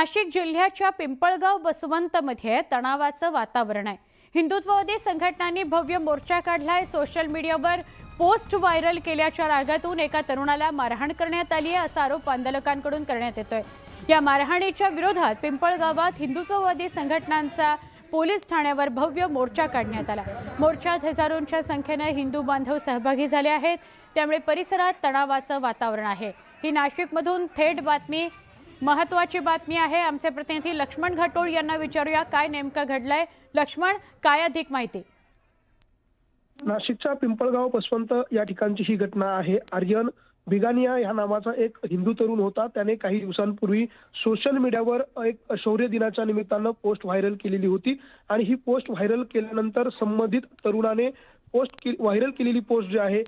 नाशिक जिल्ह्याच्या पिंपळगाव बसवंतमध्ये तणावाचं वातावरण आहे। हिंदुत्ववादी संघटनांनी भव्य मोर्चा काढलाय। सोशल मीडियावर पोस्ट व्हायरल केल्याच्या रागातून एका तरुणाला मारहाण करण्यात आली आहे असा आरोप आंदोलकांकडून करण्यात येतोय। या मारहाणीच्या विरोधात पिंपळगावात हिंदुत्ववादी संघटनांचा पोलीस ठाण्यावर भव्य मोर्चा काढण्यात आला। मोर्चात हजारोंच्या संख्येने हिंदू बांधव सहभागी झाले आहेत, त्यामुळे परिसरात तणावाचं वातावरण आहे। ही नाशिकमधून थेट बातमी, महत्त्वाची बातमी आहे। आमचे प्रतिनिधी लक्ष्मण घटोळ यांना विचारूया काय नेमकं घडलंय। लक्ष्मण, काय अधिक माहिती? नाशिकच्या पिंपळगाव बसवंत या ठिकाणची ही घटना आहे। आर्यन बिगानिया या नावाचा एक हिंदू तरुण होता। त्याने काही दिवसांपूर्वी सोशल मीडियावर एक शौर्य दिनाच्या निमित्तानं पोस्ट व्हायरल केलेली होती आणि ही पोस्ट व्हायरल केल्यानंतर संबंधित तरुणाने व्हायरल केलेली पोस्ट जी आहे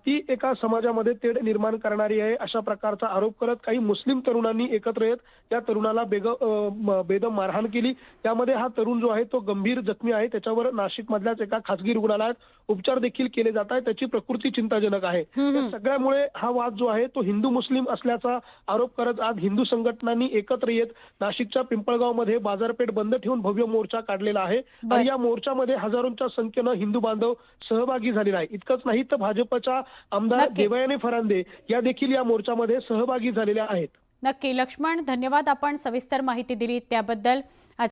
ती एका समाजामध्ये तेढ निर्माण करणारी आहे अशा प्रकारचा आरोप करत काही मुस्लिम तरुणांनी एकत्र येत त्या तरुणाला बेदम मारहाण केली। त्यामध्ये हा तरुण जो आहे तो गंभीर जखमी आहे। त्याच्यावर नाशिकमधल्याच एका खासगी रुग्णालयात उपचार देखील केले जात आहेत। त्याची प्रकृती चिंताजनक आहे। या सगळ्यामुळे हा वाद जो आहे तो हिंदू मुस्लिम असल्याचा आरोप करत आज हिंदू संघटनांनी एकत्र येत नाशिकच्या पिंपळगावमध्ये बाजारपेठ बंद ठेवून भव्य मोर्चा काढलेला आहे आणि या मोर्चामध्ये हजारोंच्या संख्येने हिंदू बांधव सहभागी झालेला आहे। इतकंच नाही तर भाजपच्या आमदार देवयानी फरांदे या देखील या मोर्चामध्ये सहभागी झालेल्या आहेत। नक्की लक्ष्मण, धन्यवाद। आपण सविस्तर माहिती दिली त्याबद्दल।